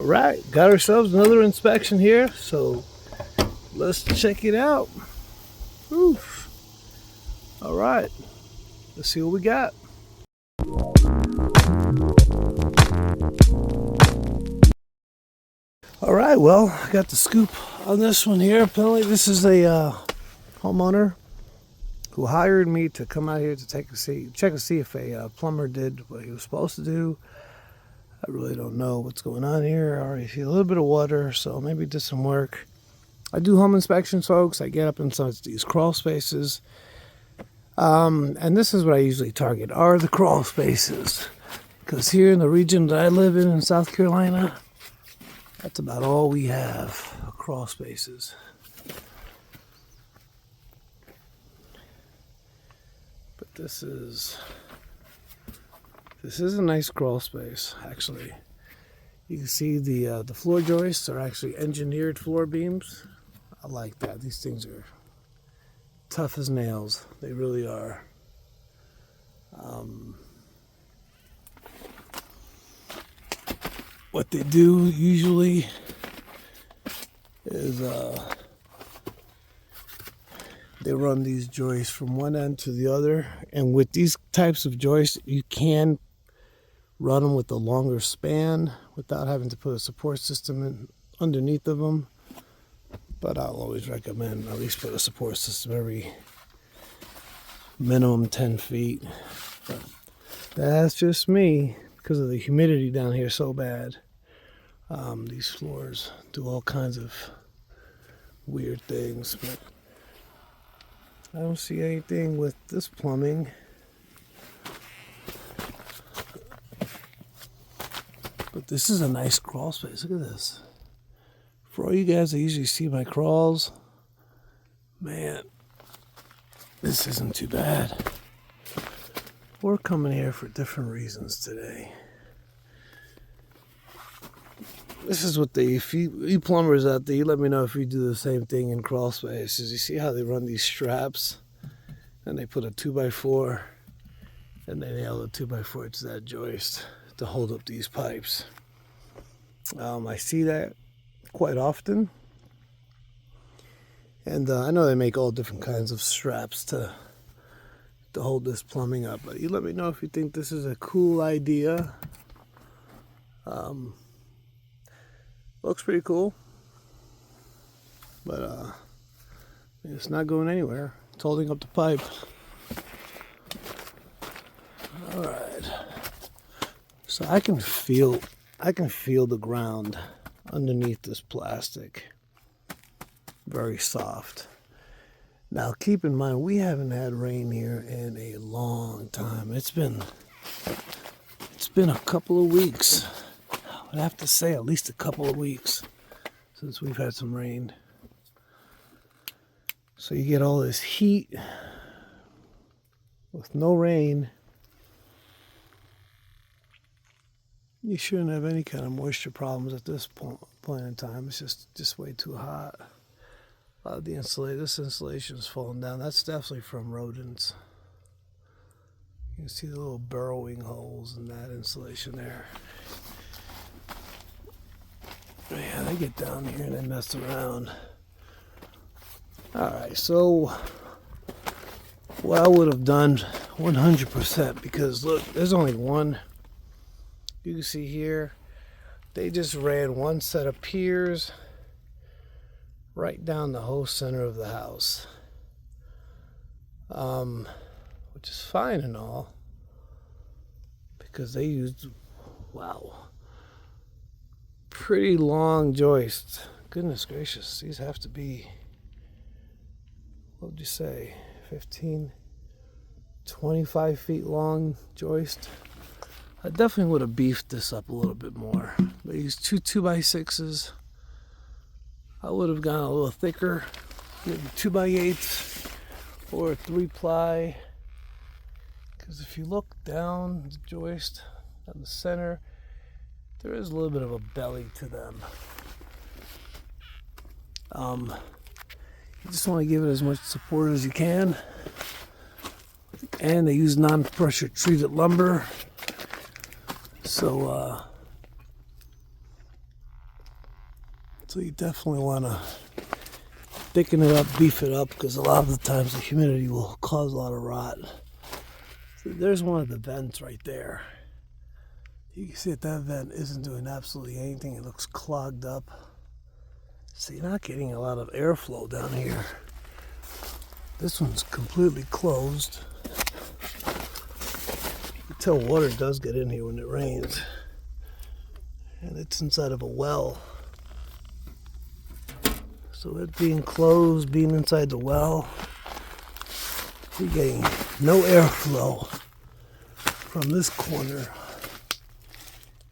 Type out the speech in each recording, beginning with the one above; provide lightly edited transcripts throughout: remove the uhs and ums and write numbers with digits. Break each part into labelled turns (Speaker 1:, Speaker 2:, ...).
Speaker 1: All right, got ourselves another inspection here, so let's check it out. Oof. All right, let's see what we got. All right, well, I got the scoop on this one here. Apparently this is a homeowner who hired me to come out here to check to see if a plumber did what he was supposed to do. I really don't know what's going on here. I already see a little bit of water, so maybe did some work. I do home inspections, folks. I get up inside these crawl spaces. And this is what I usually target, are the crawl spaces. Because here in the region that I live in South Carolina, that's about all we have, crawl spaces. But this is a nice crawl space, actually. You can see the floor joists are actually engineered floor beams. I like that. These things are tough as nails. They really are. What they do usually is they run these joists from one end to the other, and with these types of joists you can run them with a longer span without having to put a support system in underneath of them. But I'll always recommend at least put a support system every minimum 10 feet. But that's just me, because of the humidity down here so bad. These floors do all kinds of weird things, but I don't see anything with this plumbing. But this is a nice crawl space. Look at this. For all you guys that usually see my crawls, man, this isn't too bad. We're coming here for different reasons today. This is what if you plumbers out there, you let me know if you do the same thing in crawl spaces. You see how they run these straps, and they put a 2x4, and they nail the 2x4 to that joist to hold up these pipes. I see that quite often, and I know they make all different kinds of straps to hold this plumbing up, but you let me know if you think this is a cool idea. Looks pretty cool, but it's not going anywhere. It's holding up the pipe. All right, so I can feel the ground underneath this plastic. Very soft. Now keep in mind, we haven't had rain here in a long time. It's been a couple of weeks. I'd have to say at least a couple of weeks since we've had some rain. So you get all this heat with no rain. You shouldn't have any kind of moisture problems at this point in time. It's just way too hot. A lot of this insulation is falling down. That's definitely from rodents. You can see the little burrowing holes in that insulation there. Yeah, they get down here and they mess around. Alright, so what I would have done 100%, because look, there's only one. You can see here, they just ran one set of piers right down the whole center of the house. Which is fine and all, because they used, wow, pretty long joists. Goodness gracious, these have to be, what would you say, 15, 25 feet long joist. I definitely would have beefed this up a little bit more. They used two 2x6s. I would have gone a little thicker, maybe 2x8s or a 3-ply. Because if you look down the joist at the center, there is a little bit of a belly to them. You just want to give it as much support as you can. And they use non-pressure treated lumber. So So you definitely want to thicken it up, beef it up, because a lot of the times the humidity will cause a lot of rot. So there's one of the vents right there. You can see that vent isn't doing absolutely anything. It looks clogged up. So you're not getting a lot of airflow down here. This one's completely closed. You can tell water does get in here when it rains. And it's inside of a well. So it being closed, being inside the well, you're getting no airflow from this corner.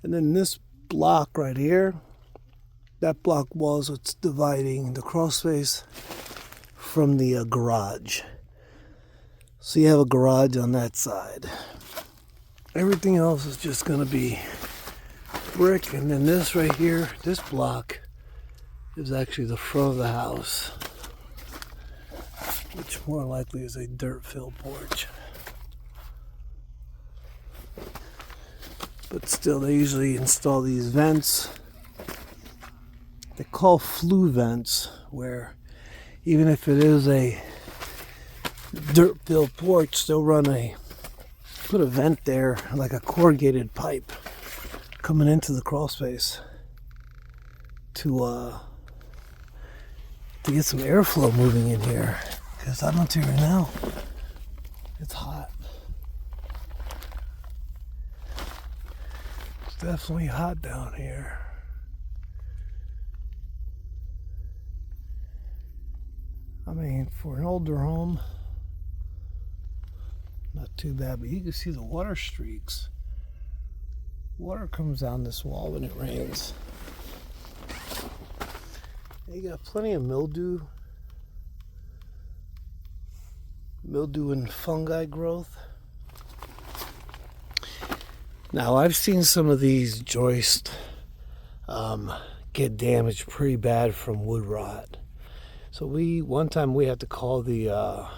Speaker 1: And then this block right here, that block wall is what's dividing the crawl space from the garage. So you have a garage on that side. Everything else is just going to be brick. And then this right here, this block, is actually the front of the house, which more likely is a dirt-filled porch. But still, they usually install these vents. They call flue vents, where even if it is a dirt-filled porch, they'll put a vent there, like a corrugated pipe, coming into the crawl space to get some airflow moving in here. Because I'm not here right now. It's hot. It's definitely hot down here. I mean, for an older home, not too bad, but you can see the water streaks. Water comes down this wall when it rains. You got plenty of mildew and fungi growth. Now, I've seen some of these joists get damaged pretty bad from wood rot. So one time we had to call the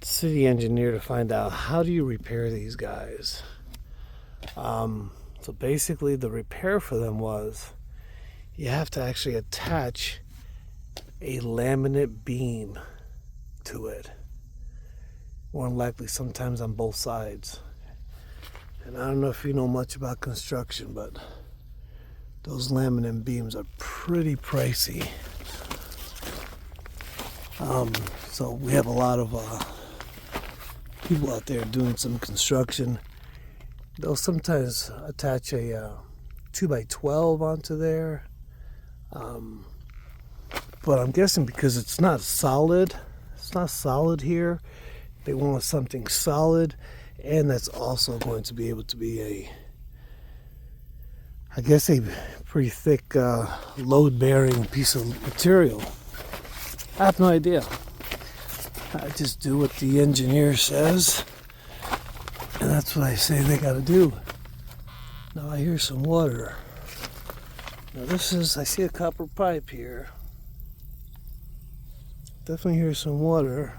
Speaker 1: city engineer to find out, how do you repair these guys? So basically the repair for them was, you have to actually attach a laminate beam to it. More than likely sometimes on both sides. And I don't know if you know much about construction, but those laminate beams are pretty pricey. So we have a lot of people out there doing some construction. They'll sometimes attach a 2x12 onto there. But I'm guessing because it's not solid here, they want something solid, and that's also going to be able to be I guess a pretty thick load-bearing piece of material. I have no idea. I just do what the engineer says, and that's what I say they gotta do. Now I hear some water. Now I see a copper pipe here. Definitely hear some water.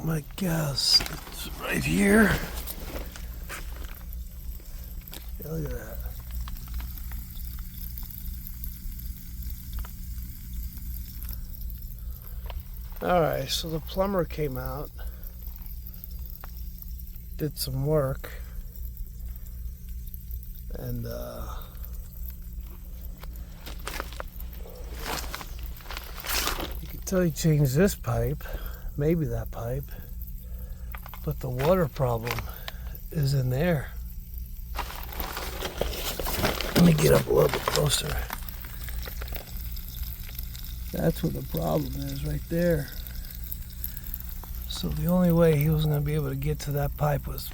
Speaker 1: My guess it's right here. Yeah, look at that. Alright, so the plumber came out, did some work, and you can tell he changed this pipe, maybe that pipe, but the water problem is in there. Let me get up a little bit closer. That's what the problem is right there. So the only way he was going to be able to get to that pipe was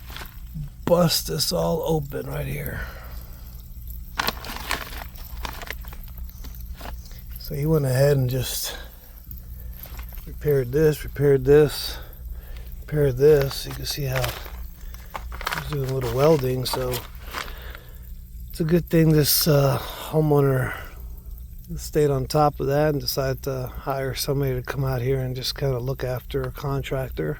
Speaker 1: bust this all open right here. So he went ahead and just repaired this. You can see how he's doing a little welding. So it's a good thing this homeowner stayed on top of that and decided to hire somebody to come out here and just kind of look after a contractor.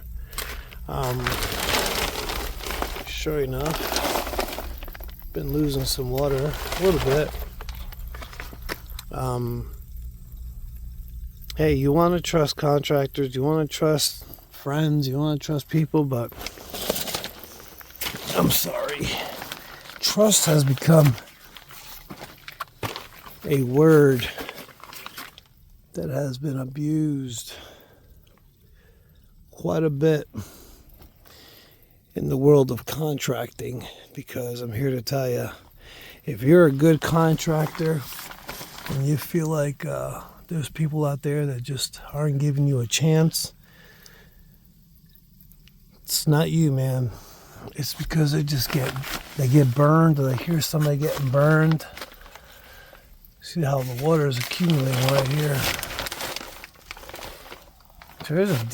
Speaker 1: Sure enough, been losing some water a little bit. Hey, you want to trust contractors, you want to trust friends, you want to trust people, but I'm sorry. Trust has become a word that has been abused quite a bit in the world of contracting, because I'm here to tell you, if you're a good contractor and you feel like there's people out there that just aren't giving you a chance, it's not you, man. It's because they get burned, or they hear somebody getting burned. See how the water is accumulating right here. There is a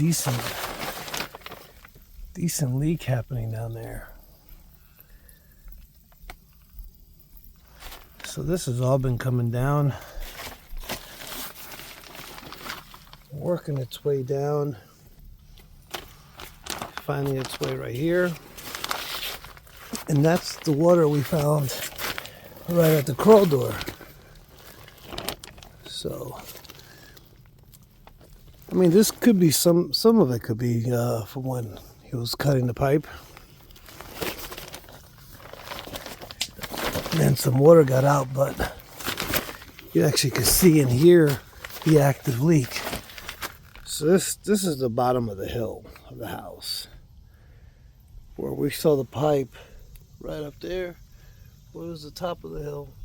Speaker 1: decent leak happening down there. So this has all been coming down, working its way down, finding its way right here. And that's the water we found right at the crawl door. So, I mean, this could be some of it could be from when he was cutting the pipe. And then some water got out, but you actually could see and hear the active leak. So this is the bottom of the hill of the house, where we saw the pipe right up there. What was the top of the hill?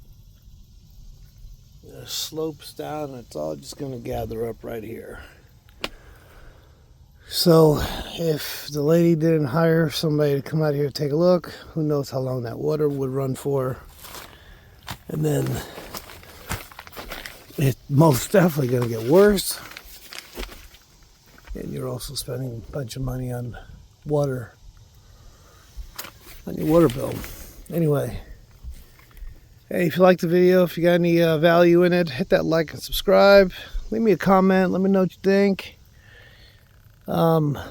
Speaker 1: It slopes down, and it's all just going to gather up right here. So if the lady didn't hire somebody to come out here to take a look, who knows how long that water would run for. And then it's most definitely going to get worse. And you're also spending a bunch of money on water, on your water bill. Anyway, hey, if you like the video, if you got any value in it, hit that like and subscribe. Leave me a comment. Let me know what you think. I'll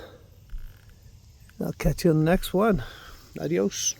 Speaker 1: catch you on the next one. Adios.